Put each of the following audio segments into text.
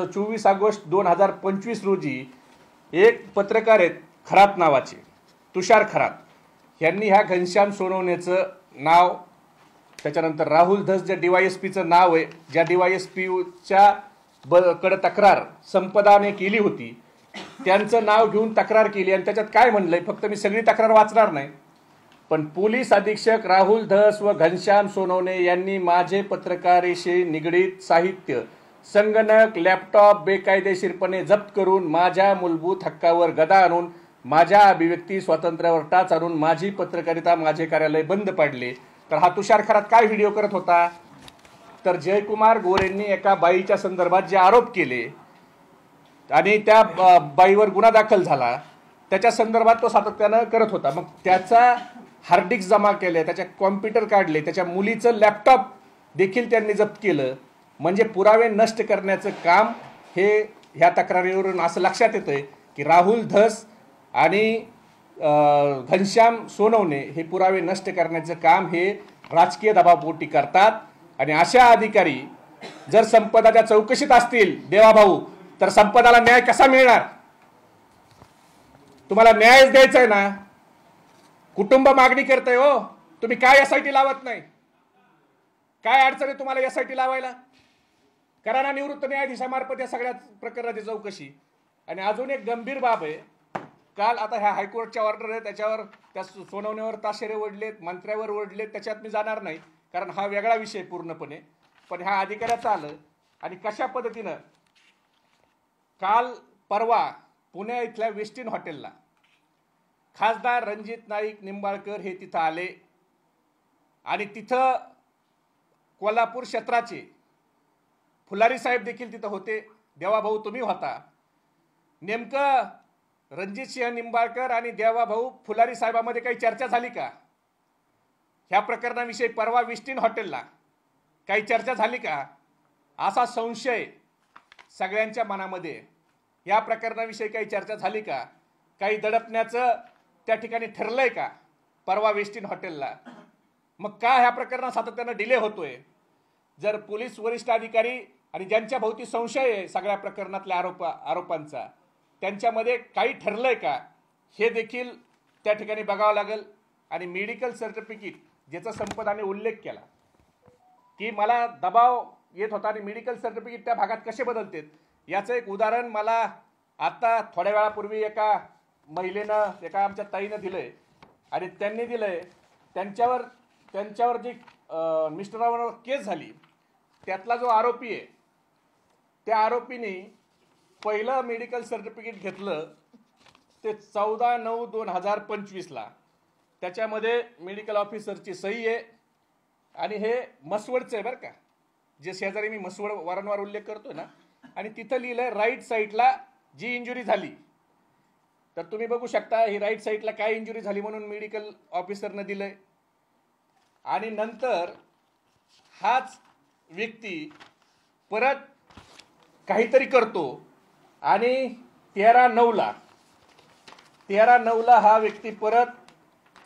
24 August 2025 रोजी एक पत्रकार आहेत खरात नावाचे, तुषार खरात, यांनी ह्या घनश्याम सोनवणेचं नाव, त्याच्यानंतर राहुल धस ज्या DYSPचं नाव आहे, ज्या DYSPच्या कडे तक्रार संपदाने केली होती, त्यांचं नाव घेऊन तक्रार केली. आणि त्याच्यात काय म्हणलंय, फक्त मी सगळी तक्रार वाचणार नाही, पण पोलीस अधीक्षक राहुल धस व घनश्याम सोनवणे यांनी माझे पत्रकारितेशी निगडीत साहित्य, संगणक, लॅपटॉप बेकायदेशीरपणे जप्त करून माझ्या मूलभूत हक्कावर गदा आणून माझ्या अभिव्यक्ती स्वातंत्र्यावर टाच आणून माझी पत्रकारिता, माझे कार्यालय बंद पाडले. तर हा तुषार खरात काय व्हिडिओ करत होता, तर जयकुमार गोरेंनी एका बाईच्या संदर्भात जे आरोप केले आणि त्या बाईवर गुन्हा दाखल झाला, त्याच्या संदर्भात तो सातत्यानं करत होता. मग त्याचा हार्ड डिस्क जमा केले, त्याच्या कॉम्प्युटर काढले, त्याच्या मुलीचं लॅपटॉप देखील त्यांनी जप्त केलं. म्हणजे पुरावे नष्ट करण्याचं काम हे ह्या तक्रारीवरून असं लक्षात येतंय की राहुल धस आणि घनश्याम सोनवणे हे पुरावे नष्ट करण्याचं काम हे राजकीय दबावपोटी करतात. आणि अशा अधिकारी जर संपदाच्या चौकशीत असतील देवाभाऊ, तर संपदाला न्याय कसा मिळणार? तुम्हाला न्यायच द्यायचा आहे ना. कुटुंब मागणी करतंय, हो तुम्ही काय SIT लावत नाही? काय अडचण आहे तुम्हाला SIT लावायला? करा ना निवृत्त न्यायाधीशामार्फत या सगळ्या प्रकरणाची चौकशी. आणि अजून एक गंभीर बाब आहे, काल आता ह्या हायकोर्टच्या ऑर्डर आहे, त्याच्यावर त्या सोनवण्यावर ताशेरे ओढलेत, मंत्र्यावर ओढलेत, त्याच्यात मी जाणार नाही कारण हा वेगळा विषय पूर्णपणे. पण ह्या अधिकाऱ्याचं आलं. आणि कशा पद्धतीनं काल परवा पुणे इथल्या वेस्टिन हॉटेलला खासदार रणजित नाईक निंबाळकर हे तिथं आले आणि तिथं कोल्हापूर क्षेत्राचे फुलारी साहेब देखील तिथं होते. देवाभाऊ तुम्ही होता. नेमकं रणजित सिंह निंबाळकर आणि देवाभाऊ फुलारी साहेबांमध्ये काही चर्चा झाली का? ह्या प्रकरणाविषयी परवा वेस्टिन हॉटेलला काही चर्चा झाली का? असा संशय सगळ्यांच्या मनामध्ये. या प्रकरणाविषयी काही चर्चा झाली का? काही दडपण्याचं त्या ठिकाणी ठरलंय का परवा वेस्टिन हॉटेलला? मग का ह्या प्रकरणात सातत्यानं डिले होतोय? जर पोलीस वरिष्ठ अधिकारी आणि ज्यांच्या भोवती संशय आहे सगळ्या प्रकरणातल्या आरोपांचा, त्यांच्यामध्ये काही ठरलंय का हे देखील त्या ठिकाणी बघावं लागेल. आणि मेडिकल सर्टिफिकेट ज्याचा संपदाने उल्लेख केला की मला दबाव येत होता आणि मेडिकल सर्टिफिकेट त्या भागात कसे बदलतात, याचं एक उदाहरण मला आता थोड्या वेळापूर्वी एका महिलेनं, एका आमच्या ताईनं दिलंय. आणि त्यांनी दिलंय त्यांच्यावर जी मिस्टरांवर केस झाली, त्यातला जो आरोपी आहे त्या आरोपीने पहिलं मेडिकल सर्टिफिकेट घेतलं ते 14/9/2025ला. त्याच्यामध्ये मेडिकल ऑफिसरची सही आहे आणि हे मसवडचं आहे बरं का, जे शेजारी मी मसवड वारंवार उल्लेख करतोय ना. आणि तिथं लिहिलंय राईट साईडला जी इंजुरी झाली. तर तुम्ही बघू शकता ही राईट साईडला काय इंजुरी झाली म्हणून मेडिकल ऑफिसरनं दिलंय. आणि नंतर हाच व्यक्ती परत काहीतरी करतो आणि 13/9ला हा व्यक्ती परत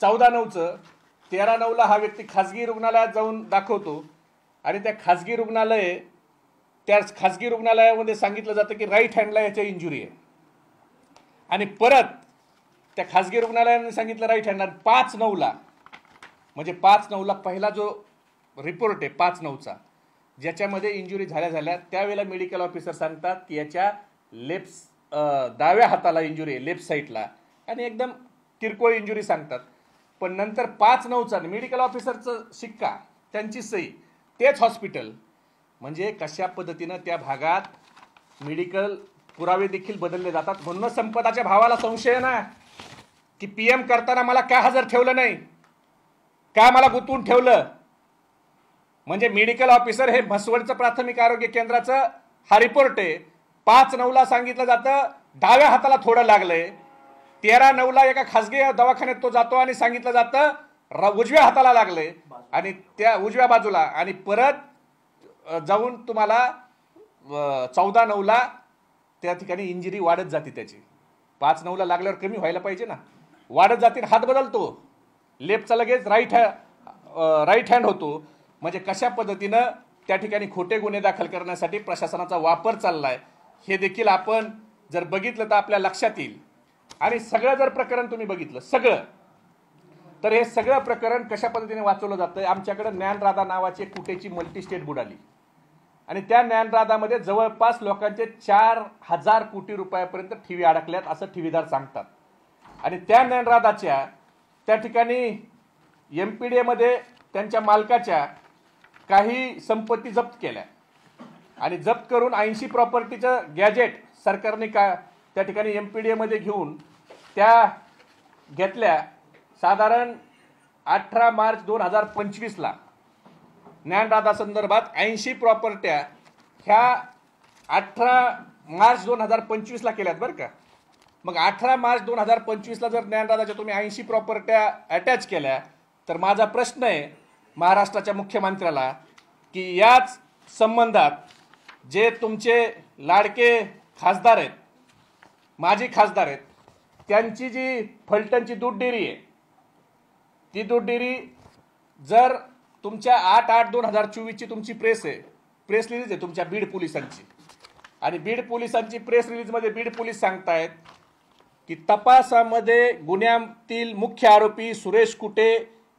13/9ला हा व्यक्ती खाजगी रुग्णालयात जाऊन दाखवतो. आणि त्या खाजगी रुग्णालयामध्ये सांगितलं जातं की राईट हँडला याच्या इंजुरी आहे. आणि परत त्या खाजगी रुग्णालयाने सांगितलं राईट हँडला. 5/9ला म्हणजे 5/9ला पहिला जो रिपोर्ट आहे 5/9चा, ज्याच्यामध्ये इंजुरी झाल्या त्यावेळेला मेडिकल ऑफिसर सांगतात की याच्या डाव्या हाताला इंजुरी आहे, लेफ्ट साईडला, आणि एकदम किरकोळ इंजुरी सांगतात. पण नंतर 5/9चा मेडिकल ऑफिसरचं शिक्का, त्यांची सही, तेच हॉस्पिटल. म्हणजे कशा पद्धतीनं त्या भागात मेडिकल पुरावे देखील बदलले जातात. म्हणून संपदाच्या भावाला संशय ना की PM करताना मला का हजर ठेवलं नाही, का मला गुंतवून ठेवलं. म्हणजे मेडिकल ऑफिसर हे म्हसवडचं प्राथमिक आरोग्य केंद्राचं हा रिपोर्ट आहे. 5/9ला सांगितलं जातं डाव्या हाताला थोडं लागलंय. 13/9ला एका खासगी दवाखान्यात तो जातो आणि सांगितलं जातं उजव्या हाताला लागलंय आणि त्या उजव्या बाजूला. आणि परत जाऊन तुम्हाला 14/9ला त्या ठिकाणी इंजुरी वाढत जाते त्याची. 5/9ला लागल्यावर कमी व्हायला पाहिजे ना, वाढत जातील. हात बदलतो, लेफ्टचा लगेच राईट हँड होतो. म्हणजे कशा पद्धतीनं त्या ठिकाणी खोटे गुन्हे दाखल करण्यासाठी प्रशासनाचा वापर चाललाय हे देखील आपण जर बघितलं तर आपल्या लक्षात येईल। आणि सगळं जर प्रकरण तुम्ही बघितलं सगळं, तर हे सगळं प्रकरण कशा पद्धतीने वाचवलं जातं। आमच्याकडे ज्ञानराधा नावाची एक कुटेची मल्टी स्टेट बुडाली आणि त्या ज्ञानराधामध्ये जवळपास लोकांचे 4000 कोटी रुपयापर्यंत ठेवी अडकल्यात असं ठेवीदार सांगतात। आणि त्या ज्ञानराधाच्या त्या ठिकाणी MPDA मध्ये त्यांच्या मालकाच्या काही संपत्ती जप्त केल्या आणि जप्त करून 80 प्रॉपर्टीचं गॅजेट सरकारने त्या ठिकाणी MPDA मध्ये घेऊन त्या घेतल्या। साधारण 18 मार्च 2025 ला ज्ञानराधा संदर्भात 80 प्रॉपर्ट्या ह्या 18 मार्च 2025 ला केल्यात बरं का। मग 18 मार्च 2025 ला जर ज्ञानराधाच्या तुम्ही 80 प्रॉपर्ट्या अटॅच केल्या, तर माझा प्रश्न आहे महाराष्ट्राच्या मुख्यमंत्र्याला की याच संबंधात जे तुमचे लाडके खासदार आहेत, माजी खासदार आहेत, त्यांची जी फलटणची दूध डेअरी आहे, ती दूध डेअरी जर तुमच्या 8/8/2024 ची तुमची प्रेस रिलीज आहे तुमच्या बीड पोलिसांची, आणि बीड पोलिसांची प्रेस रिलीजमध्ये बीड पोलीस सांगतायत की तपासामध्ये गुन्ह्यातील मुख्य आरोपी सुरेश कुटे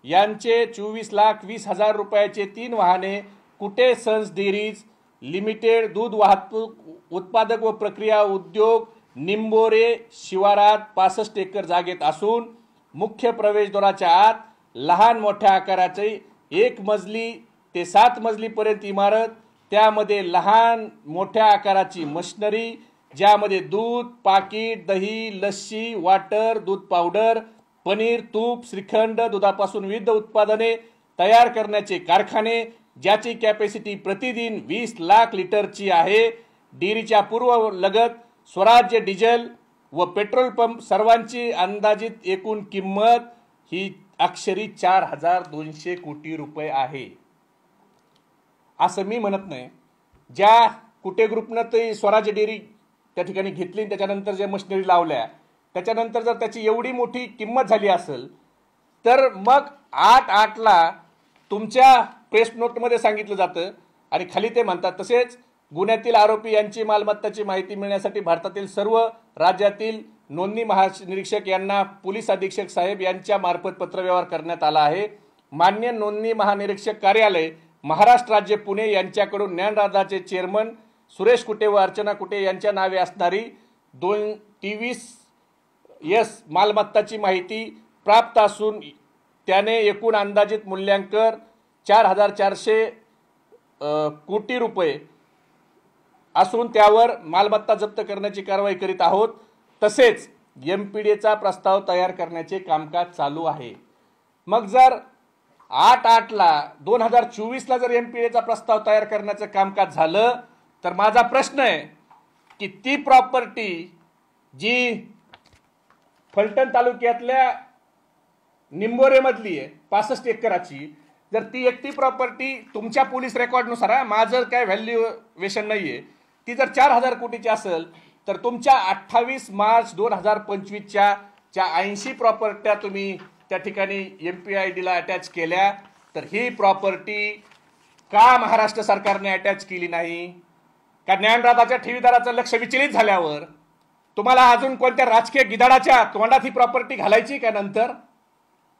यांचे 24,20,000 रुपयाचे 3 वाहने कुटे सन्स डेअरीज लिमिटेड दूध वाहतूक उत्पादक व प्रक्रिया उद्योग निंबोरे शिवारात 65 एकर जागेत असून मुख्य प्रवेशद्वाराच्या आत लहान मोठ्या आकाराची 1 मजली ते 7 मजलीपर्यंत इमारत, त्यामध्ये लहान मोठ्या आकाराची मशिनरी ज्यामध्ये दूध, पाकिट, दही, लस्सी, वाटर, दूध पावडर, पनीर, तूप, श्रीखंड, दुधापासून विविध उत्पादने तयार करण्याचे कारखाने ज्याची कॅपॅसिटी प्रतिदिन 20 लाख लिटरची आहे। डेअरीच्या पूर्व लगत स्वराज्य डिझेल व पेट्रोल पंप सर्वांची अंदाजित एकूण किंमत ही अक्षरी 4200 कोटी रुपये आहे। असं मी म्हणत नाही, ज्या कुटे ग्रुपनं ते स्वराज्य डेअरी त्या ठिकाणी घेतली त्याच्यानंतर जे मशिनरी लावल्या त्याच्यानंतर जर त्याची एवढी मोठी किंमत झाली असेल, तर मग 8/8 ला तुमच्या प्रेस नोटमध्ये सांगितलं जातं आणि खाली ते म्हणतात तसेच गुन्ह्यातील आरोपी यांची मालमत्ताची माहिती मिळण्यासाठी भारतातील सर्व राज्यातील नोंदणी महानिरीक्षक यांना पोलीस अधीक्षक साहेब यांच्या मार्फत पत्रव्यवहार करण्यात आला आहे। मान्य नोंदणी महानिरीक्षक कार्यालय महाराष्ट्र राज्य पुणे यांच्याकडून ज्ञानराधाचे चेअरमन सुरेश कुटे व अर्चना कुटे यांच्या नावे असणारी 223 मालमत्ताची माहिती प्राप्त असून त्याने एकूण अंदाजित मूल्यांकन 4400 कोटी रुपये असून त्यावर मालमत्ता जप्त करण्याची कारवाई करीत आहोत। तसेच MPDAचा प्रस्ताव तयार करण्याचे कामकाज चालू आहे। मग जर 8/8 ला 2024 ला जर MPDAचा प्रस्ताव तयार करण्याचं कामकाज झालं, तर माझा प्रश्न आहे की ती प्रॉपर्टी जी फलटण तालुक्यातल्या निंबोरे मधली आहे 65 एकराची, जर ती एकटी प्रॉपर्टी तुमच्या पोलीस रेकॉर्डनुसार, माझं काय व्हॅल्युएशन नाहीये, ती जर 4000 कोटीची असेल, तर तुमच्या 28 मार्च 2025च्या ज्या 80 प्रॉपर्ट्या तुम्ही त्या ठिकाणी MPID ला अटॅच केल्या, तर ही प्रॉपर्टी का महाराष्ट्र सरकारने अटॅच केली नाही? का ज्ञानराधाच्या ठेवीदाराचं लक्ष विचलित झाल्यावर तुम्हाला अजून कोणत्या राजकीय गिधाडाच्या तोंडात ही प्रॉपर्टी घालायची का? नंतर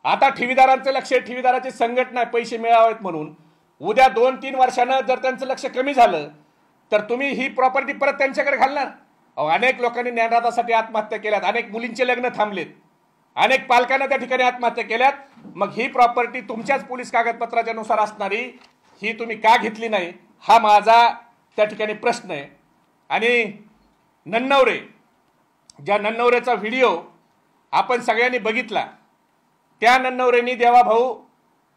आता ठेवीदारांचं लक्ष, ठेवीदाराची संघटना पैसे मिळावेत म्हणून, उद्या 2-3 वर्षानं जर त्यांचं लक्ष कमी झालं तर तुम्ही ही प्रॉपर्टी परत त्यांच्याकडे घालणार? अनेक लोकांनी ज्ञानराधासाठी आत्महत्या केल्यात, अनेक मुलींचे लग्न थांबलेत, अनेक पालकांना त्या ठिकाणी आत्महत्या केल्यात। मग ही प्रॉपर्टी तुमच्याच पोलीस कागदपत्राच्या नुसार असणारी ही तुम्ही का घेतली नाही, हा माझा त्या ठिकाणी प्रश्न आहे। आणि नन्नवरे, ज्या नन्नवरेचा व्हिडिओ आपण सगळ्यांनी बघितला, त्या नन्नवरेंनी देवाभाऊ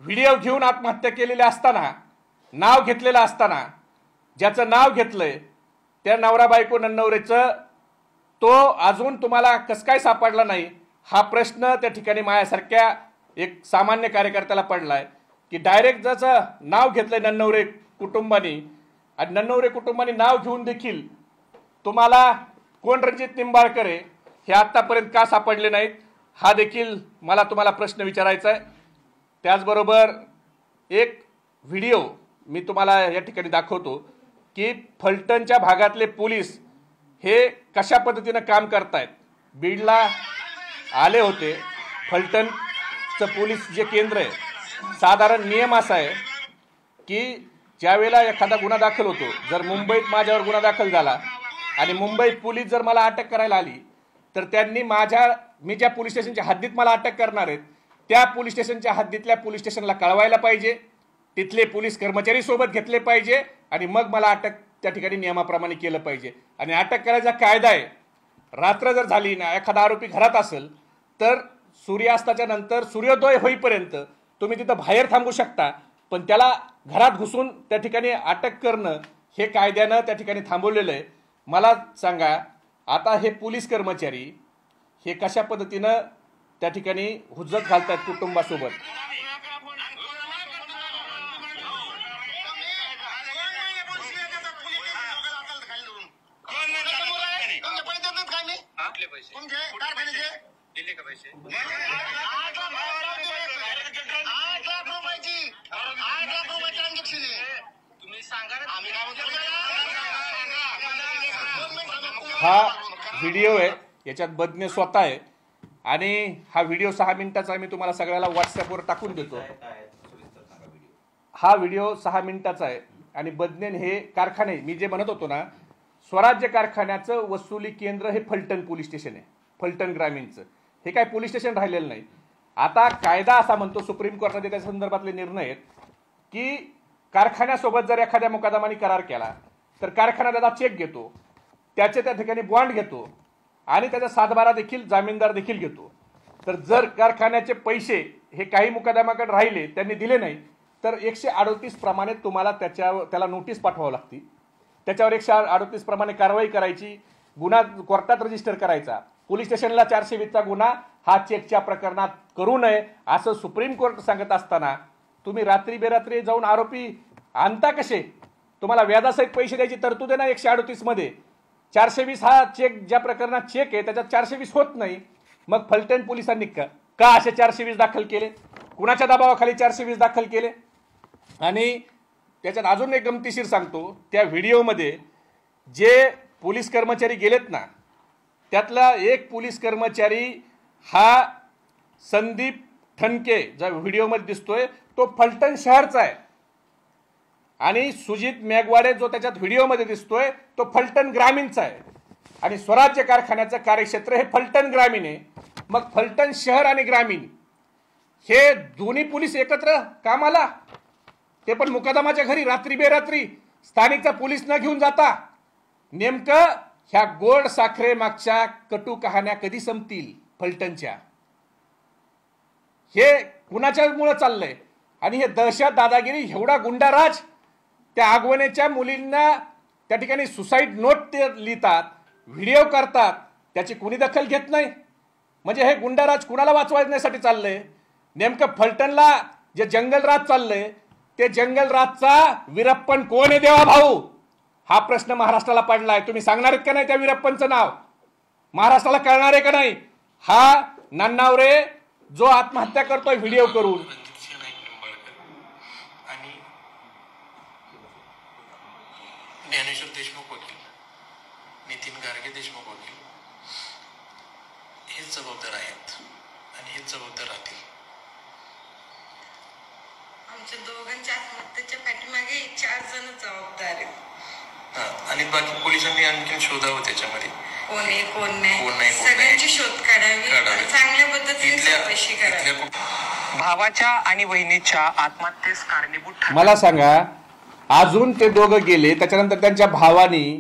व्हिडिओ घेऊन आत्महत्या केलेली असताना, नाव घेतलेलं असताना, ज्याचं नाव घेतलंय त्या नवरा बायको नन्नवरेचं, तो अजून तुम्हाला कसं काय सापडला नाही, हा प्रश्न त्या ठिकाणी माझ्यासारख्या एक सामान्य कार्यकर्त्याला पडलाय की डायरेक्ट ज्याचं नाव घेतलंय नन्नवरे कुटुंबानी, आणि नन्नवरे कुटुंबानी नाव घेऊन देखील तुम्हाला कोण रणजित निंबाळकर आहे हे आतापर्यंत का सापडले नाहीत, हा देखील मला तुम्हाला प्रश्न विचारायचा आहे। त्याचबरोबर एक व्हिडिओ मी तुम्हाला या ठिकाणी दाखवतो की फलटणच्या भागातले पोलीस हे कशा पद्धतीनं काम करतायत. बीडला आले होते. फलटणचं पोलीस जे केंद्र आहे, साधारण नियम असा आहे की ज्यावेळेला एखादा गुन्हा दाखल होतो, जर मुंबईत माझ्यावर गुन्हा दाखल झाला आणि मुंबईत पोलीस जर मला अटक करायला आली, तर त्यांनी मी ज्या पोलीस स्टेशनच्या हद्दीत मला अटक करणार आहेत त्या पोलीस स्टेशनच्या हद्दीतल्या पोलीस स्टेशनला कळवायला पाहिजे, तिथले पोलीस कर्मचारी सोबत घेतले पाहिजे आणि मग मला अटक त्या ठिकाणी नियमाप्रमाणे केलं पाहिजे. आणि अटक करायचा कायदा आहे, रात्र जर झाली ना, एखादा आरोपी घरात असेल तर सूर्यास्ताच्या नंतर सूर्योदय होईपर्यंत तुम्ही तिथं बाहेर थांबू शकता, पण त्याला घरात घुसून त्या ठिकाणी अटक करणं हे कायद्यानं त्या ठिकाणी थांबवलेलं आहे. मला सांगा, आता हे पोलीस कर्मचारी हे कशा पद्धतीनं त्या ठिकाणी हुज्जत घालतात कुटुंबासोबत. हा व्हिडिओ आहे, याच्यात बदने स्वतः आहे आणि हा व्हिडिओ 6 मिनिटाचा आहे. मी तुम्हाला सगळ्याला व्हॉट्सअपवर टाकून देतो. हा व्हिडिओ 6 मिनिटाचा आहे आणि बदनेन हे कारखाने, मी जे म्हणत होतो ना, स्वराज्य कारखान्याचं वसुली केंद्र हे फलटण पोलीस स्टेशन आहे, फलटण ग्रामीणचं. हे काय पोलीस स्टेशन राहिलेलं नाही. आता कायदा असा म्हणतो, सुप्रीम कोर्टाने त्या संदर्भातले निर्णय आहेत की कारखान्यासोबत जर एखाद्या मुकादमाने करार केला तर कारखाना त्याचा चेक घेतो, त्याचे त्या ठिकाणी बॉन्ड घेतो आणि त्याचा सातबारा देखील जामीनदार देखील घेतो. तर जर कारखान्याचे पैसे हे काही मुकादमाकडे राहिले, त्यांनी दिले नाही, तर 138 प्रमाणे तुम्हाला त्याला नोटीस पाठवावं लागते. त्याच्यावर 138 प्रमाणे कारवाई करायची, गुन्हा कोर्टात रजिस्टर करायचा. पोलीस स्टेशनला 420चा गुन्हा हा चेकच्या प्रकरणात करू नये असं सुप्रीम कोर्ट सांगत असताना तुम्ही रात्री बेरात्री जाऊन आरोपी आणता कसे? तुम्हाला व्याजासहित पैसे द्यायची तरतूद आहे ना 138 मध्ये. 420 हा चेक ज्या प्रकरणात चेक आहे त्याच्यात 420 होत नाही. मग फलटण पोलिसांनी का असे 420 दाखल केले? कुणाच्या दबावाखाली 420 दाखल केले? आणि त्याच्यात अजून एक गमतीशीर सांगतो, त्या व्हिडिओमध्ये जे पोलीस कर्मचारी गेलेत ना, त्यातला एक पोलीस कर्मचारी हा संदीप ठणके जो व्हिडिओमध्ये दिसतोय तो फलटण शहरचा आहे आणि सुजित मेघवाडे जो त्याच्यात व्हिडिओमध्ये दिसतोय तो फलटण ग्रामीणचा आहे. आणि स्वराज्य कारखान्याचं कार्यक्षेत्र हे फलटण ग्रामीण आहे. मग फलटण शहर आणि ग्रामीण हे दोन्ही पोलीस एकत्र कामाला, ते पण मुकादमाच्या घरी रात्री बेरात्री, स्थानिकचा पोलीस न घेऊन जाता. नेमकं ह्या गोड साखरे मागच्या कटू कहाण्या कधी संपतील फलटणच्या? हे कुणाच्यामुळे चाललंय? आणि हे दहशत, दादागिरी, एवढा गुंडाराज, त्या आगवण्याच्या मुलींना त्या ठिकाणी सुसाईड नोट ते लिहितात, व्हिडिओ करतात, त्याची कुणी दखल घेत नाही. म्हणजे हे गुंडाराज कुणाला वाचवण्यासाठी चाललंय? नेमकं फलटणला जे जंगलराज चाललंय ते जंगलराजचा वीरप्पन कोण आहे देवा भाऊ? हा प्रश्न महाराष्ट्राला पडलाय. तुम्ही सांगणार आहेत का नाही त्या वीरप्पनचं नाव? महाराष्ट्राला कळणार आहे का नाही? हा नन्नावरे जो आत्महत्या करतोय व्हिडिओ करून, ज्ञानेश्वर देशमुख वकील, नितीन गार्गे देशमुख वकील हेच जबाबदार आहेत आणि हेच जबाबदार राहतील. आमच्या दोघांच्या आत्महत्येच्या पाठीमागे 4 जण जबाबदार आहेत. आणि बाकी पोलिसांनी आणखी शोधावं त्याच्यामध्ये, कोण नाही सगळ्यांची शोध काढावी, चांगल्या पद्धतीने चौकशी करावी. भावाच्या आणि वहिनीच्या आत्महत्येस कारणीभूत मला सांगा, अजून ते दोघं गेले, त्याच्यानंतर त्यांच्या भावानी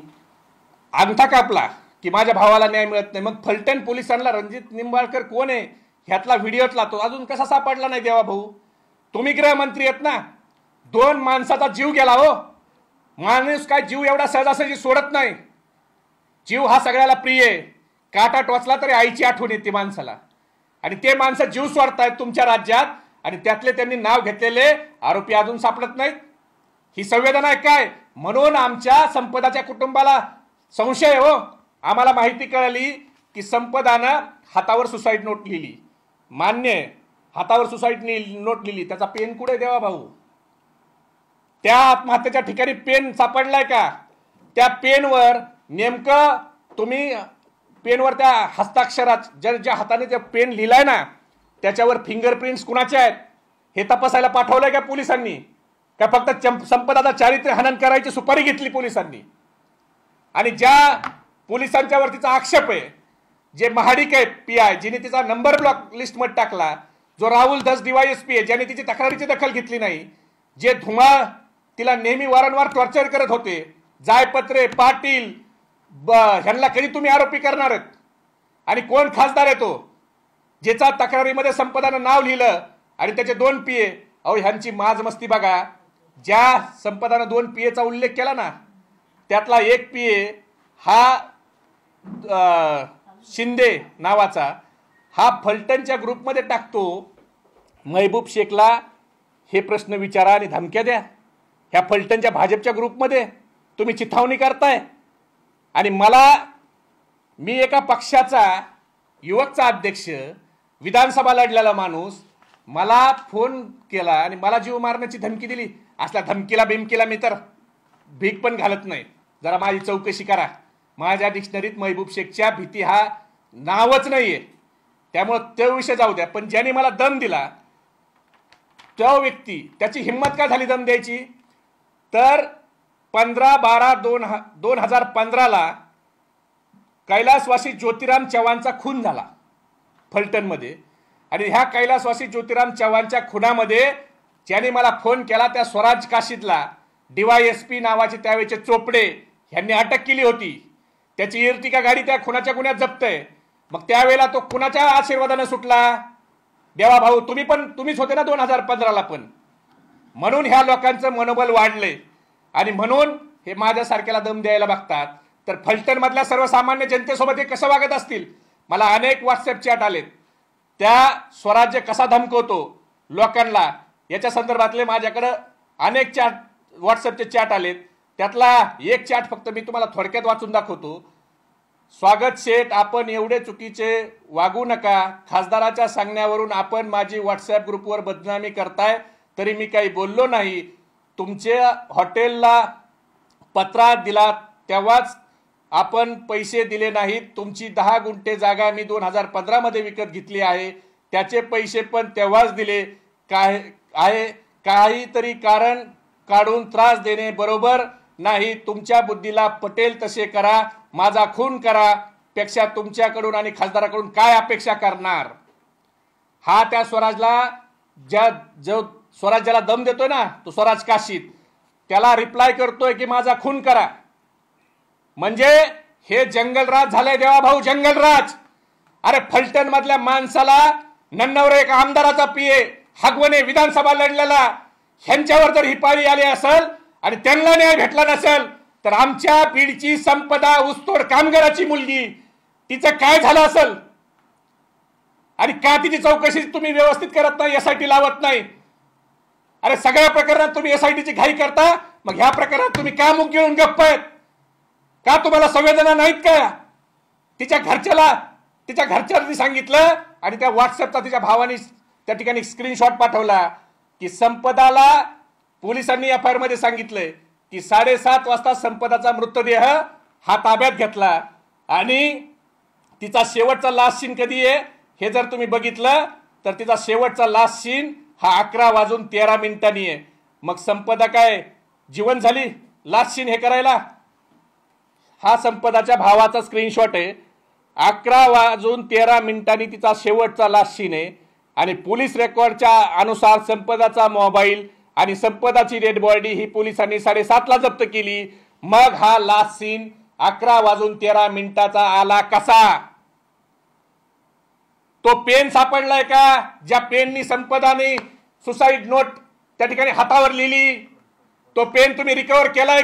अंगठा कापला की माझ्या भावाला न्याय मिळत नाही. मग फलटण पोलिसांना रणजित निंबाळकर कोण आहे ह्यातला व्हिडिओतला तो अजून कसा सापडला नाही देवा भाऊ? तुम्ही गृहमंत्री आहेत ना. 2 माणसाचा जीव गेला हो. माणूस काय जीव एवढा सहजासहजी सोडत नाही. जीव हा सगळ्याला प्रिय आहे. काटा टोचला तरी आईची आठवण येते माणसाला. आणि ते माणसं जीव सोडतायत तुमच्या राज्यात आणि त्यातले त्यांनी नाव घेतलेले आरोपी अजून सापडत नाहीत. ही संवेदना आहे काय? म्हणून आमच्या संपदाच्या कुटुंबाला संशय हो. आम्हाला माहिती कळली की संपदानं हातावर सुसाईड नोट लिहिली. मान्य, हातावर सुसाईड नोट लिहिली, त्याचा पेन कुठे देवा भाऊ? त्या आत्महत्येच्या ठिकाणी पेन सापडलाय का? त्या पेनवर नेमकं तुम्ही पेनवर त्या हस्ताक्षरात ज्या हाताने ते पेन लिहिलाय ना त्याच्यावर फिंगरप्रिंट्स कुणाचे आहेत हे तपासायला पाठवलंय का पोलिसांनी? का फक्त संपदाचा चारित्र्य हनन करायची सुपारी घेतली पोलिसांनी? आणि ज्या पोलिसांच्या वरतीचा आक्षेप आहे, जे महाडिक आहे PI जिने तिचा नंबर ब्लॉक लिस्टमध्ये टाकला, जो राहुल धस DYSP आहे ज्याने तिची तक्रारीची दखल घेतली नाही, जे धुमाळ तिला नेहमी वारंवार टॉर्चर करत होते, जायपत्रे पाटील ह्यांना कधी तुम्ही आरोपी करणार आहेत? आणि कोण खासदार आहे तो ज्याचा तक्रारीमध्ये संपदानं नाव लिहिलं आणि त्याचे 2 PA? अहो ह्यांची माजमस्ती बघा. ज्या संपदानं 2 PAचा उल्लेख केला ना त्यातला एक PA हा शिंदे नावाचा, हा फलटणच्या ग्रुपमध्ये टाकतो महबूब शेखला हे प्रश्न विचारा आणि धमक्या द्या. ह्या फलटणच्या भाजपच्या ग्रुपमध्ये तुम्ही चिथावणी करताय. आणि मी एका पक्षाचा युवकचा अध्यक्ष, विधानसभा लढलेला माणूस, मला फोन केला आणि मला जीव मारण्याची धमकी दिली. असल्या धमकीला मी तर भीक पण घालत नाही. जरा माझी चौकशी करा. माझ्या डिक्शनरीत महबूब शेखच्या भीती हा नावच नाहीये. त्यामुळे तो विषय जाऊ द्या. पण ज्याने मला दम दिला तो व्यक्ती, त्याची हिंमत काय झाली दम द्यायची? तर 15/12/2015 कैलासवासी ज्योतिराम चव्हाणचा खून झाला फलटणमध्ये. आणि ह्या कैलासवासी ज्योतिराम चव्हाणच्या खुनामध्ये ज्याने मला फोन केला त्या स्वराज काशीदला DYSP नावाचे त्यावेळेचे चोपडे ह्यांनी अटक केली होती. त्याची इर्टिका गाडी त्या खुनाच्या गुन्ह्यात जप्त आहे. मग त्यावेळेला तो कुणाच्या आशीर्वादाने सुटला? देवा भाऊ तुम्हीच होते ना 2015ला पण. म्हणून ह्या लोकांचं मनोबल वाढले आणि म्हणून हे माझ्यासारख्याला दम द्यायला बघतात. तर फलटण मधल्या सर्वसामान्य जनतेसोबत हे कसं वागत असतील? मला अनेक व्हॉट्सअप चॅट आलेत. त्या स्वराज्य कसा धमकवतो लोकांना याच्या संदर्भातले माझ्याकडे अनेक व्हॉट्सअपचे चॅट आलेत. त्यातला एक चॅट फक्त मी तुम्हाला थोडक्यात वाचून दाखवतो. स्वागत शेठ, आपण एवढे चुकीचे वागू नका. खासदाराच्या सांगण्यावरून आपण माझी व्हॉट्सअप ग्रुपवर बदनामी करताय, तरी मी काही बोललो नाही. तुमच्या हॉटेलला पत्रा दिला तेव्हाच आपण पैसे दिले नाहीत. तुमची 10 गुंठे जागा मी 2015 मध्ये विकत घेतली आहे, त्याचे पैसे पण तेव्हाच दिले. काहीतरी कारण काढून त्रास देणे बरोबर नाही. तुमच्या बुद्धीला पटेल तसे करा, माझा खून करा, पेक्षा तुमच्याकडून आणि खासदाराकडून काय अपेक्षा करणार? हा त्या स्वराजला जो स्वराज ज्याला दम देतोय ना तो स्वराज काशीद, त्याला रिप्लाय करतोय की माझा खून करा. म्हणजे हे जंगलराज झालंय देवा भाऊ, जंगलराज. अरे फलटण मधल्या माणसाला नन्नवर एक आमदाराचा PA हगवणे विधानसभा लढलेला, ह्यांच्यावर जर ही पाळी आली असेल आणि त्यांना न्याय भेटला नसेल तर आमच्या बीडची संपदा ऊसतोड कामगाराची मुलगी, तिचं काय झालं असेल? आणि का तिची चौकशी तुम्ही व्यवस्थित करत नाही, SIT लावत नाही? अरे सगळ्या प्रकरणात तुम्ही SITची घाई करता, मग ह्या प्रकरणात तुम्ही का मुख गिळून गप्प आहेत? का तुम्हाला संवेदना नाहीत का? तिच्या घरच्यांनी सांगितलं आणि त्या व्हॉट्सअपचा तिच्या भावाने त्या ठिकाणी स्क्रीनशॉट पाठवला की संपदाला पोलिसांनी FIR मध्ये सांगितलंय की 7:30 वाजता संपदाचा मृतदेह हा ताब्यात घेतला. आणि तिचा शेवटचा लास्ट सीन कधी आहे हे जर तुम्ही बघितलं तर तिचा शेवटचा लास्ट सीन हा 11:13 आहे. मग संपदा काय जीवन झाली लास्ट सीन हे करायला? हा संपदाच्या भावाचा स्क्रीनशॉट आहे. 11:13 तिचा शेवटचा लास्ट सीन आहे. आणि पोलीस रेकॉर्डच्या अनुसार संपदाचा मोबाईल आणि संपदाची डेड बॉडी ही पोलिसांनी 7:30ला जप्त केली. मग हा लास्ट सीन 11:13 आला कसा? तो पेन सापडलाय का ज्या पेननी संपदाने सुसाईड नोट त्या ठिकाणी हातावर लिहिली? तो पेन तुम्ही रिकव्हर केलाय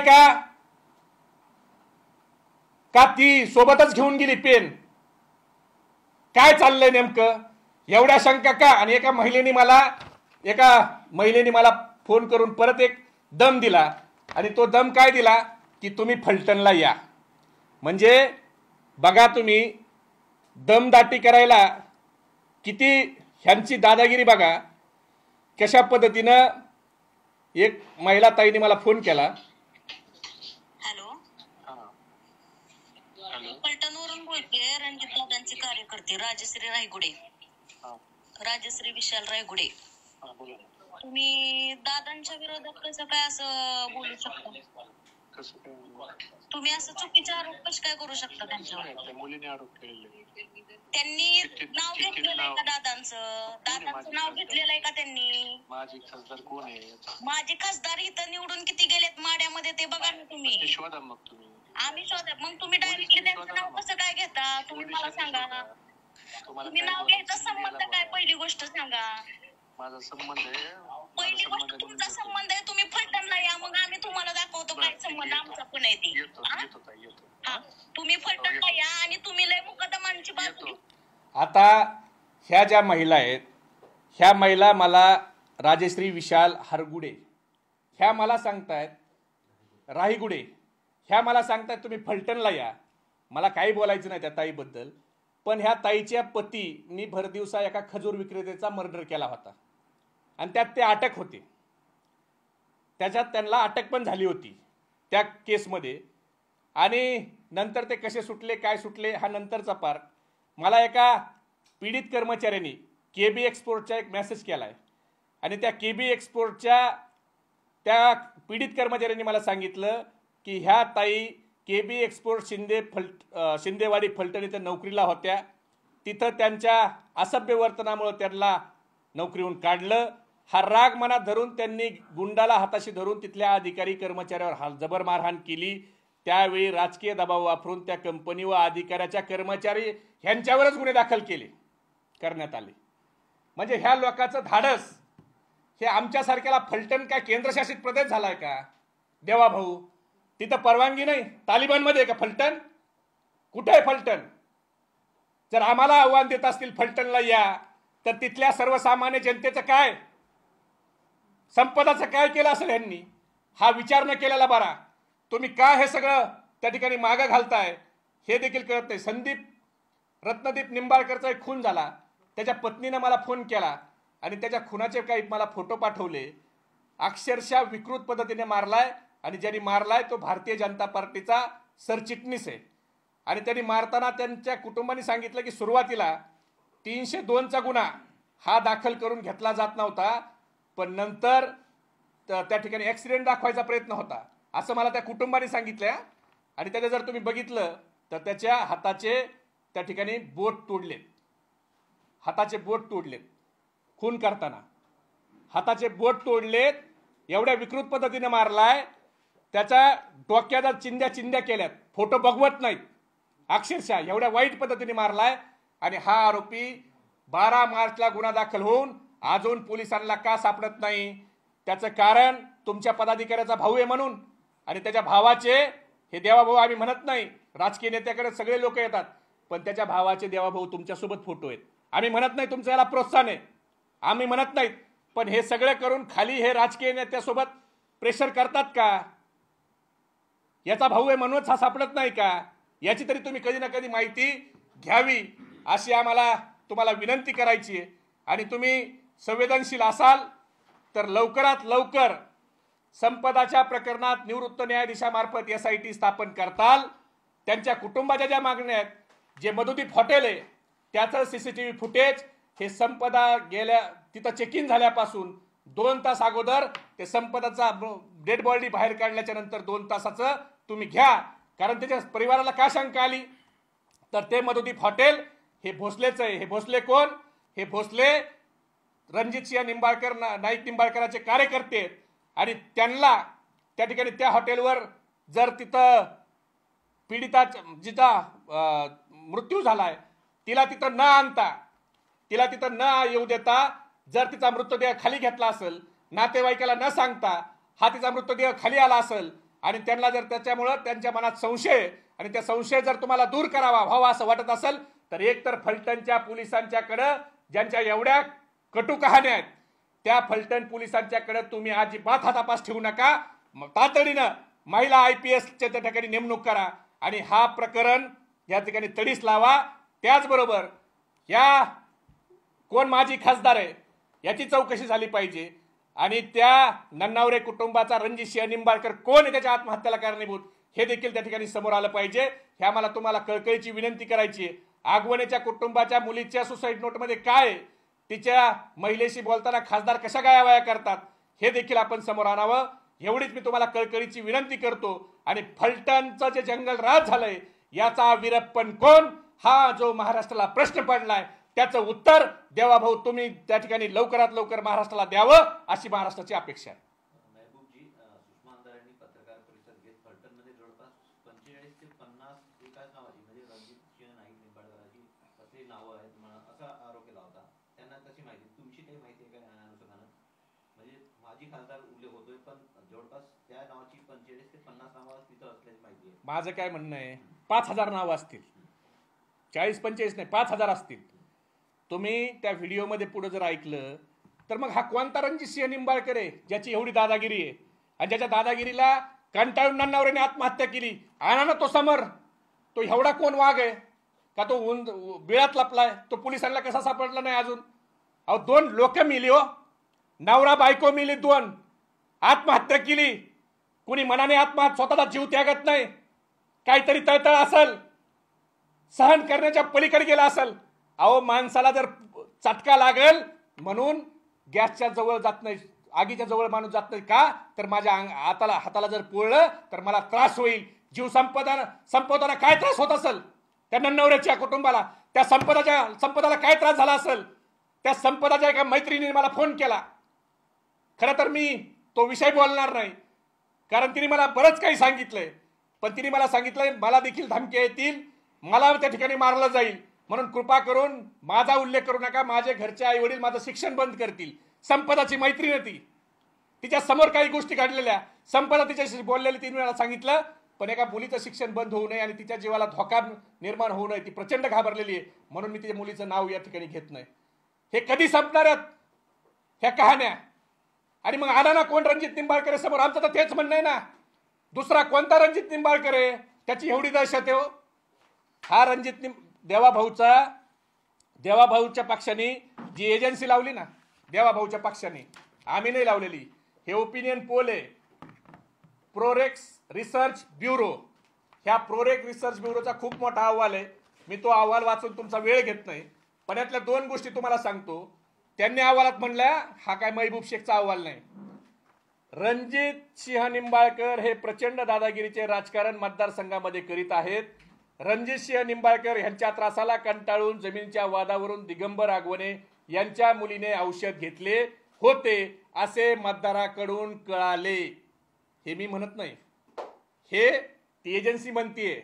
का ती सोबतच घेऊन गेली पेन? काय चाललंय नेमकं? एवढ्या शंका का? आणि एका महिलेने मला फोन करून परत एक दम दिला. आणि तो दम काय दिला की तुम्ही फलटणला या. म्हणजे बघा तुम्ही दमदाटी करायला किती ह्यांची दादागिरी बघा. कशा पद्धतीनं एक महिला ताईने मला फोन केला. हॅलो. हॅलो. पलटणवरून बोलते. रणजित दादांचे कार्यकर्ते राजश्री रायगुडे, राजश्री विशाल रायगुडे. तुम्ही दादांच्या विरोधात कसं काय असं बोलू शकता? तुम्ही असं चुकीचे आरोप कसे काय करू शकता त्यांच्यावर? मुलीने आरोप केलेले. त्यांनी नाव घेतलेलं आहे का दादांचं? दादांचं नाव घेतलेलं आहे का त्यांनी? माझे खासदार कोण आहे? माझे खासदार इथं निवडून किती गेलेत माड्यामध्ये ते बघा ना तुम्ही. शोधा मग तुम्ही. आम्ही शोधा. मग तुम्ही डायरेक्टली त्यांचं नाव कसं काय घेता? तुम्ही मला सांगा. तुम्ही नाव घ्यायचा संबंध काय? पहिली गोष्ट सांगा. माझा संबंध आहे. पहिली गोष्ट तुमचा संबंध आहे. तुम्ही फलटणला या, मग आम्ही तुम्हाला दाखवतो काय संबंध आमचा पण आहे ती. तुम्ही फलटणला या आणि तुम्ही लय मुकदमांची बाजू. आता ह्या ज्या महिला आहेत, ह्या महिला मला राजश्री विशाल हरगुडे ह्या मला सांगतायत, राहीगुडे ह्या मला सांगतायत तुम्ही फलटणला या. मला काही बोलायचं नाही त्या ताईबद्दल, पण ह्या ताईच्या पतींनी भरदिवसा एका खजूर विक्रेत्याचा मर्डर केला होता आणि त्यात ते अटक होते. त्याच्यात त्यांना अटक पण झाली होती त्या केसमध्ये. आणि नंतर ते कसे सुटले काय सुटले हा नंतरचा पार्ट. मला एका पीडित कर्मचाऱ्यांनी KB एक्सपोर्टचा एक मेसेज केला आहे आणि त्या KB एक्सपोर्टच्या त्या पीडित कर्मचाऱ्यांनी मला सांगितलं की ह्या ताई KB एक्सपोर्ट शिंदेवाडी फलटण इथं नोकरीला होत्या. तिथं त्यांच्या असभ्य वर्तनामुळे त्यांना नोकरीहून काढलं. हा राग मनात धरून त्यांनी गुंडाला हाताशी धरून तिथल्या अधिकारी कर्मचाऱ्यावर जबर मारहाण केली. त्यावेळी राजकीय दबाव वापरून त्या कंपनी व अधिकाऱ्याच्या कर्मचारी ह्यांच्यावरच गुन्हे दाखल करण्यात आले. म्हणजे ह्या लोकांचं धाडस हे आमच्यासारख्याला फलटण काय केंद्रशासित प्रदेश झालाय का देवा भाऊ? तिथं परवानगी नाही. तालिबानमध्ये का फलटण? कुठे आहे फलटण? जर आम्हाला आव्हान देत असतील फलटणला या, तर तिथल्या सर्वसामान्य जनतेचं काय, संपदाचं काय केलं असेल यांनी? हा विचार न केलेला बरा. तुम्ही काय हे सगळं त्या ठिकाणी मागं घालताय हे देखील कळत नाही. रत्नदीप निंबाळकरचा एक खून झाला. त्याच्या पत्नीनं मला फोन केला आणि त्याच्या खुनाचे काही मला फोटो पाठवले. अक्षरशः विकृत पद्धतीने मारलाय आणि ज्यांनी मारलाय तो भारतीय जनता पार्टीचा सरचिटणीस आहे. आणि त्यांनी मारताना त्यांच्या कुटुंबाने सांगितलं की सुरुवातीला 302चा गुन्हा हा दाखल करून घेतला जात नव्हता, पण नंतर त्या ठिकाणी ॲक्सिडेंट दाखवायचा प्रयत्न होता असं मला त्या कुटुंबाने सांगितलं. आणि त्याचं जर तुम्ही बघितलं तर त्याच्या हाताचे त्या ठिकाणी बोट तोडलेत. हाताचे बोट तोडलेत खून करताना. हाताचे बोट तोडलेत. एवढ्या विकृत पद्धतीने मारलाय. त्याच्या डोक्याला चिंध्या केल्यात. फोटो बघवत नाहीत. अक्षरशः एवढ्या वाईट पद्धतीने मारलाय. आणि हा आरोपी 12 मार्चला गुन्हा दाखल होऊन अजून पोलिसांना का सापडत नाही? त्याचं कारण तुमच्या पदाधिकाऱ्याचा भाऊ आहे म्हणून. आणि त्याच्या भावाचे, हे देवाभाऊ आम्ही म्हणत नाही, राजकीय नेत्याकडे सगळे लोक येतात, पण त्याच्या भावाचे देवाभाऊ तुमच्यासोबत फोटो आहेत. आम्ही म्हणत नाही तुमचं याला प्रोत्साहन आहे, आम्ही म्हणत नाहीत, पण हे सगळं करून खाली हे राजकीय नेत्यासोबत प्रेशर करतात का? याचा भाऊ आहे म्हणूनच हा सापडत नाही का? याची तरी तुम्ही कधी ना कधी माहिती घ्यावी अशी आम्हाला तुम्हाला विनंती करायची आहे. आणि तुम्ही संवेदनशील असाल तर लवकरात लवकर संपदाच्या प्रकरणात निवृत्त न्यायाधीशामार्फत SIT स्थापन करताल. त्यांच्या कुटुंबाच्या ज्या मागण्या आहेत, जे मधुदीप हॉटेल आहे त्याचं CCTV फुटेज हे संपदा तिथं चेक इन झाल्यापासून 2 तास अगोदर ते संपदाचा डेड बॉडी बाहेर काढल्याच्या नंतर 2 तासाचं तुम्ही घ्या. कारण त्याच्या परिवाराला का शंका आली तर ते मधुदीप हॉटेल हे भोसलेचं आहे. हे भोसले कोण? हे भोसले रणजितसिंह निंबाळकर, नाईक निंबाळकरांचे कार्यकर्ते आहेत. आणि त्यांना त्या ठिकाणी त्या हॉटेलवर जर तिथं जिचा मृत्यू झालाय तिला तिथं न आणता, तिला तिथं न येऊ देता जर तिचा मृतदेह खाली घेतला असेल, नातेवाईकाला न सांगता हा तिचा मृतदेह खाली आला असेल आणि त्यांना जर त्याच्यामुळं त्यांच्या मनात संशय, आणि त्या संशय जर तुम्हाला दूर करावा व्हावा असं वाटत असेल तर एकतर फलटणच्या पोलिसांच्याकडं ज्यांच्या एवढ्या कटू कहाण्या आहेत त्या फलटण पोलिसांच्याकडे तुम्ही अजिबात हातापास ठेवू नका. तातडीनं महिला IPSच्या त्या ठिकाणी नेमणूक करा आणि हा प्रकरण या ठिकाणी तडीस लावा. त्याचबरोबर या कोण माजी खासदार आहे याची चौकशी झाली पाहिजे. आणि त्या नन्नावरे कुटुंबाचा रणजितसिंह निंबाळकर कोण आहे त्याच्या आत्महत्येला कारणीभूत हे देखील त्या ठिकाणी समोर आलं पाहिजे. हे आम्हाला तुम्हाला कळकळीची विनंती करायची आहे. आगवणेच्या कुटुंबाच्या मुलीच्या सुसाईड नोटमध्ये काय आहे, तिच्या महिलेशी बोलताना खासदार कशा गायावाया करतात, हे देखील आपण समोर आणावं. एवढीच मी तुम्हाला कळकळीची विनंती करतो. आणि फलटणचं जे जंगलराज झालंय याचा वीरप्पन कोण, हा जो महाराष्ट्राला प्रश्न पडलाय त्याचं उत्तर देवाभाऊ तुम्ही त्या ठिकाणी लवकरात लवकर महाराष्ट्राला द्यावं अशी महाराष्ट्राची अपेक्षा आहे. महबूबजी, सुषमा अंधारेंनी पत्रकार परिषद घेत फलटणमध्ये जवळपास 45 ते 50 एकाच नावाची म्हणजे रणजित सिंह नाईक निंबाळकरांची असली नावं आहेत असा आरोप केला होता. त्यांना तशी माहिती तुमची काही माहिती आहे का अनुषंगानं? म्हणजे माजी खासदार उल्लेख होतोय पण जवळपास त्या नावाची 45 ते 50 नावं तिथं असल्याची माहिती आहे. माझं काय म्हणणं आहे, 5,000 नावं असतील, 40-45 नाही 5,000 असतील. तुम्ही त्या व्हिडिओमध्ये पुढे जर ऐकलं तर मग हा कोणता रणजित सिंह निंबाळकर आहे ज्याची एवढी दादागिरी आहे आणि ज्याच्या दादागिरीला कंटाळून नवऱ्याने आत्महत्या केली? आणा ना तो समोर. तो एवढा कोण वाघ आहे का तो बिळात लपलाय? तो पोलिसांना कसा सापडला नाही अजून? अहो 2 लोक मिली हो, नवरा बायको मिली, 2 आत्महत्या केली. कुणी मनाने स्वतःचा जीव त्यागत नाही. काहीतरी तळतळ असेल, सहन करण्याच्या पलीकडे गेला असेल. अहो माणसाला जर चटका लागेल म्हणून गॅसच्या जवळ जात नाही, आगीच्या जवळ माणूस जात नाही का? तर माझ्या हाताला जर पोळलं तर मला त्रास होईल. जीव संपवताना काय त्रास होत असेल त्या नवऱ्याच्या कुटुंबाला? त्या संपदाला काय त्रास झाला असेल? त्या संपदाच्या एका मैत्रिणीने मला फोन केला. खरं तर मी तो विषय बोलणार नाही कारण तिने मला बरंच काही सांगितलंय, पण तिने मला सांगितलंय मला देखील धमक्या येतील, मला त्या ठिकाणी मारलं जाईल, म्हणून कृपा करून माझा उल्लेख करू नका. माझे घरचे आई वडील माझं शिक्षण बंद करतील. संपदाची मैत्रीण ती, तिच्या समोर काही गोष्टी घडलेल्या, संपदा तिच्याशी बोललेली, तिने मला सांगितलं. पण एका मुलीचं शिक्षण बंद होऊ नये आणि तिच्या जीवाला धोका निर्माण होऊ नये, ती प्रचंड घाबरलेली आहे, म्हणून मी तिच्या मुलीचं नाव या ठिकाणी घेत नाही. हे कधी संपणार आहेत ह्या कहाण्या? आणि मग आला ना कोण रणजित निंबाळकर समोर? आमचं तर तेच म्हणणं आहे ना, दुसरा कोणता रणजित निंबाळकर आहे त्याची एवढी दहशत आहे हो? हा रणजित देवाभाऊच्या पक्षाने जी एजन्सी लावली ना, देवाभाऊच्या पक्षाने, आम्ही नाही लावलेली. हे ओपिनियन पोल आहे, प्रोरेक्स रिसर्च ब्युरो. ह्या प्रोरेक्स रिसर्च ब्युरोचा खूप मोठा अहवाल आहे. मी तो अहवाल वाचून तुमचा वेळ घेत नाही, पण यातल्या 2 गोष्टी तुम्हाला सांगतो. त्यांनी अहवालात म्हणल्या, हा काय महबूब शेखचा अहवाल नाही. रणजित सिंह निंबाळकर हे प्रचंड दादागिरीचे राजकारण मतदारसंघामध्ये करीत आहेत. रणजित सिंह निंबाळकर यांच्या त्रासाला कंटाळून जमिनीच्या वादावरून दिगंबर आगवणे यांच्या मुलीने औषध घेतले होते असे मतदाराकडून कळाले. हे मी म्हणत नाही, हे ती एजन्सी म्हणतीये.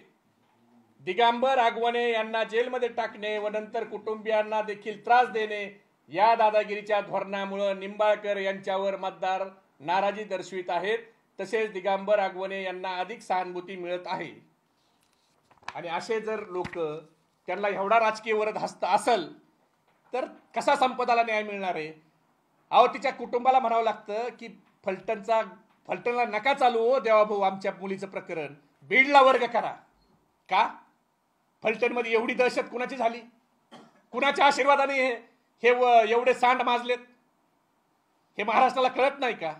दिगंबर आगवणे यांना जेलमध्ये टाकणे व नंतर कुटुंबियांना देखील त्रास देणे या दादागिरीच्या धोरणामुळे निंबाळकर यांच्यावर मतदार नाराजी दर्शवित आहेत. तसेच दिगंबर आगवणे यांना अधिक सहानुभूती मिळत आहे. आणि असे जर लोक त्यांना एवढा राजकीय वरद हस्त असेल तर कसा संपदाला न्याय मिळणार आहे? अहो तिच्या कुटुंबाला म्हणावं लागतं की फलटणला नका चालू हो देवाभाऊ, आमच्या मुलीचं प्रकरण बीडला वर्ग करा. का? फलटणमध्ये एवढी दहशत कुणाची झाली? कुणाच्या आशीर्वादाने हे एवढे सांड माजलेत? हे महाराष्ट्राला कळत नाही का?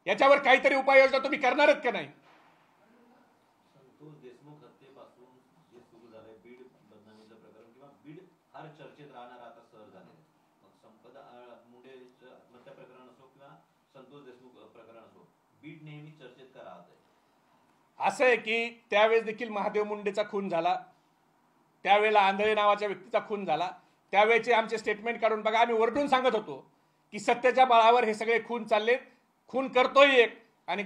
याच्यावर काहीतरी उपाययोजना तुम्ही करणार आहेत का नाही? संतोष देशमुख हत्येपासून जे सुरू झालंय बीड बदनामीचं प्रकरण किंवा बीड फार चर्चेत राहणार आता सहर झाले. मग संपदा मुंडेचं आत्महत्या प्रकरण असो किंवा संतोष देशमुख प्रकरण असो, बीड नेहमी चर्चेत का राहत आहे? असं आहे की त्यावेळेस देखील महादेव मुंडेचा खून झाला, त्यावेळेला आंधळे नावाच्या व्यक्तीचा खून झाला. त्यावेळेचे आमचे स्टेटमेंट काढून बघा. आम्ही वरडून सांगत होतो की सत्याच्या बळावर हे सगळे खून चाललेत, खून करतोय एक आणि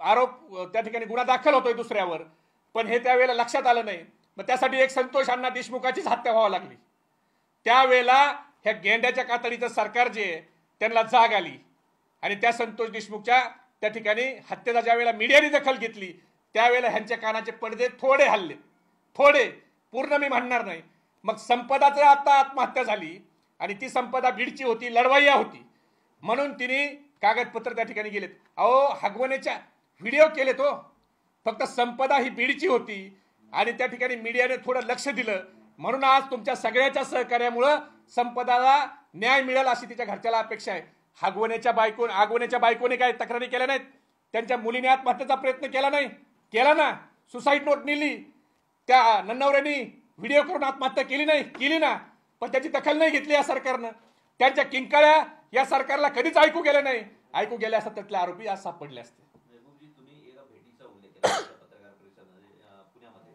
आरोप त्या ठिकाणी गुन्हा दाखल होतोय दुसऱ्यावर, पण हे त्यावेळेला लक्षात आलं नाही. मग त्यासाठी एक संतोष अण्णा देशमुखाचीच हत्या व्हावी लागली. त्यावेळेला ह्या गेंड्याच्या कातडीचं सरकार जे आहे त्यांना जाग आली आणि त्या संतोष देशमुखच्या त्या ठिकाणी हत्येचा ज्यावेळेला मीडियाने दखल घेतली त्यावेळेला ह्यांच्या कानाचे पडदे थोडे हल्ले, थोडे, पूर्ण मी म्हणणार नाही. मग संपदाचं आता आत्महत्या झाली आणि ती संपदा बीडची होती, लढवय्या होती, म्हणून तिने कागदपत्र त्या ठिकाणी गेलेत. अहो हगवण्याच्या व्हिडिओ केले तो, फक्त संपदा ही बीडची होती आणि त्या ठिकाणी मीडियाने थोडं लक्ष दिलं म्हणून आज तुमच्या सगळ्याच्या सहकार्यामुळं संपदाला न्याय मिळेल अशी तिच्या घरच्याला अपेक्षा आहे. आगवण्याच्या बायकोने काय तक्रारी केल्या नाहीत? त्यांच्या मुलीने आत्महत्येचा प्रयत्न केला नाही? केला ना, सुसाईड नोट नेली, त्या नन्नवऱ्यांनी व्हिडिओ करून आत्महत्या केली ना, पण त्याची दखल नाही घेतली या सरकारनं. त्यांच्या किंकाळ्या या सरकारला कधीच ऐकू गेल्या नाही. ऐकू गेल्या असतात त्यातले आरोपी आज सापडले असते. महबूबजी, तुम्ही एका भेटीचा उल्लेख केला पत्रकार परिषदेमध्ये पुण्यामध्ये.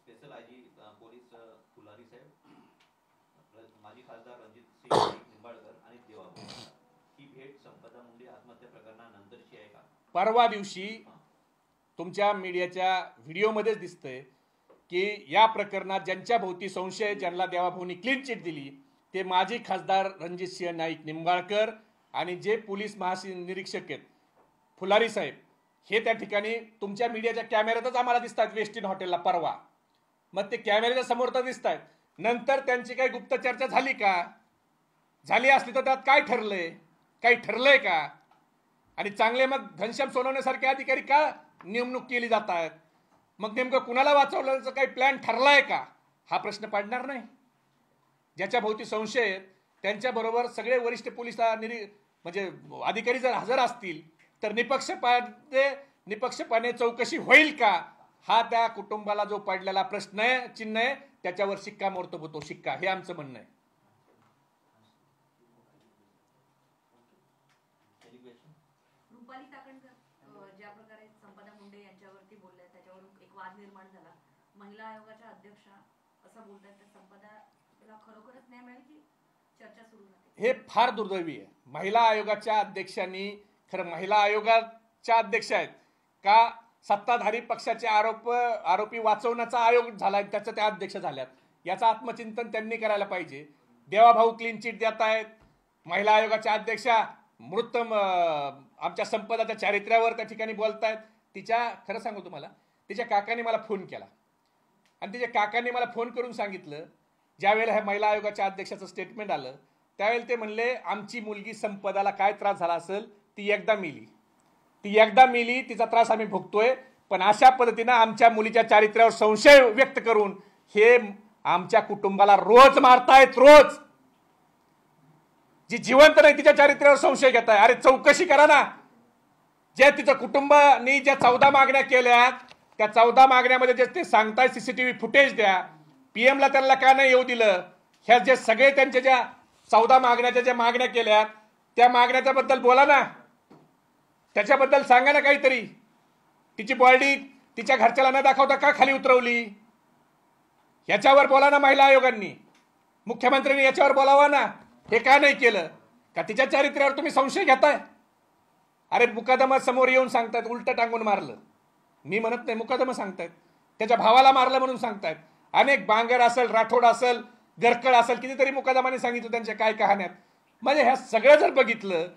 स्पेशल आयजी पोलीस फुलारी साहेब, माजी खासदार रणजित सिंह निंबाळकर आणि देवाभाऊ, ही भेट संपदा मुंडे आत्महत्या प्रकरणानंतरची आहे का? परवा दिवशी तुमच्या मीडियाच्या व्हिडिओमध्येच दिसतंय की या प्रकरणात ज्यांच्या भोवती संशय, ज्यांना देवाभाऊनी क्लीन चिट दिली, ते माजी खासदार रणजितसिंह नाईक निंबाळकर आणि जे पोलीस महानिरीक्षक आहेत फुलारी साहेब, हे त्या ठिकाणी तुमच्या मीडियाच्या कॅमेऱ्यातच आम्हाला दिसतात वेस्टिन हॉटेलला परवा. मग ते कॅमेऱ्याच्या समोर तर दिसत आहेत. नंतर त्यांची काही गुप्त चर्चा झाली का? झाली असली तर त्यात काय ठरलंय? काही ठरलंय का? आणि चांगले मग घनश्याम सोनवणेसारखे अधिकारी का नेमणूक केली जात आहेत? मग नेमकं कुणाला वाचवल्याचा काही प्लॅन ठरलाय का? हा प्रश्न पडणार नाही. ज्याच्या भोवती संशय आहेत त्यांच्याबरोबर सगळे वरिष्ठ पोलीस म्हणजे अधिकारी जर हजर असतील तर निपक्षपाने चौकशी होईल का? हा त्या कुटुंबाला जो पडलेला प्रश्न आहे, चिन्ह आहे, त्याच्यावर शिक्कामोर्तब होतो. शिक्का, हे आमचं म्हणणं आहे. रुपाली चाकणकर ज्या प्रकारे संपदा मुंडे यांच्यावरती बोलल्या त्याच्यावरून एक वाद निर्माण झाला. महिला आयोगाच्या अध्यक्षा असं बोलतात, तर संपदाला खरोखरच न्याय मिळेल की चर्चा सुरू झाली? हे फार दुर्दैवी आहे. महिला आयोगाच्या अध्यक्षांनी, खरं महिला आयोगाच्या अध्यक्ष आहेत का सत्ताधारी पक्षाचे आरोपी वाचवण्याचा आयोग झालाय त्याचं त्या अध्यक्ष झाल्यात, याचं आत्मचिंतन त्यांनी करायला पाहिजे. देवाभाऊ क्लीन चिट देत आहेत, महिला आयोगाच्या अध्यक्षा मृत आमच्या संपदाच्या चारित्र्यावर त्या ठिकाणी बोलतायत. खरं सांगू तुम्हाला, तिच्या काकांनी मला फोन केला आणि तिच्या काकांनी मला फोन करून सांगितलं, ज्यावेळेला ह्या महिला आयोगाच्या अध्यक्षाचं स्टेटमेंट आलं त्यावेळेला ते म्हणले, आमची मुलगी संपदाला काय त्रास झाला असेल, ती एकदा मेली, तिचा त्रास आम्ही भोगतोय, पण अशा पद्धतीनं आमच्या मुलीच्या चारित्र्यावर संशय व्यक्त करून हे आमच्या कुटुंबाला रोज मारतायत. रोज जी जिवंत नाही तिच्या चारित्र्यावर संशय घेताय. अरे चौकशी करा ना. जे तिचं कुटुंबाने ज्या 14 मागण्या केल्या, त्या 14 मागण्यामध्ये जे ते सांगताय सीसीटीव्ही फुटेज द्या. पीएमला त्यांना का नाही येऊ दिलं? ह्या जे सगळे त्यांच्या ज्या 14 मागण्याच्या ज्या मागण्या केल्या त्या मागण्याच्या बद्दल बोला ना, त्याच्याबद्दल सांगा ना काहीतरी. तिची बॉडी तिच्या घरच्याला न दाखवता का खाली उतरवली, याच्यावर बोला ना महिला आयोगांनी. मुख्यमंत्र्यांनी याच्यावर बोलावा ना. हे का नाही केलं? का तिच्या चारित्र्यावर तुम्ही संशय घेताय? अरे मुकदमा समोर येऊन सांगतायत उलट टांगून मारलं. मी म्हणत नाही, मुकदमा सांगतायत. त्याच्या भावाला मारलं म्हणून सांगतायत. अनेक बांगर असेल, राठोड असेल, गरकळ असेल, कितीतरी मुकदमाने सांगितलं त्यांच्या काय कहाण्यात. म्हणजे ह्या सगळं जर बघितलं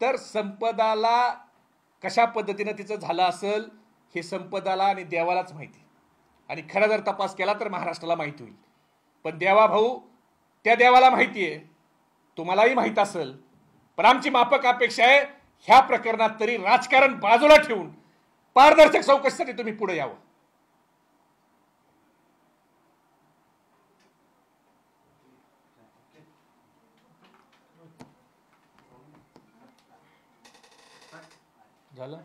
तर संपदाला कशा पद्धतीनं तिचं झालं असेल हे संपदाला आणि देवालाच माहिती. आणि खरं जर तपास केला तर महाराष्ट्राला माहिती होईल. पण देवाभाऊ, त्या देवाला माहिती आहे, तुम्हालाही माहित असेल. पण आमची माफक अपेक्षा आहे ह्या प्रकरणात तरी राजकारण बाजूला ठेवून पारदर्शक चौकशीसाठी तुम्ही पुढे यावं. झालं.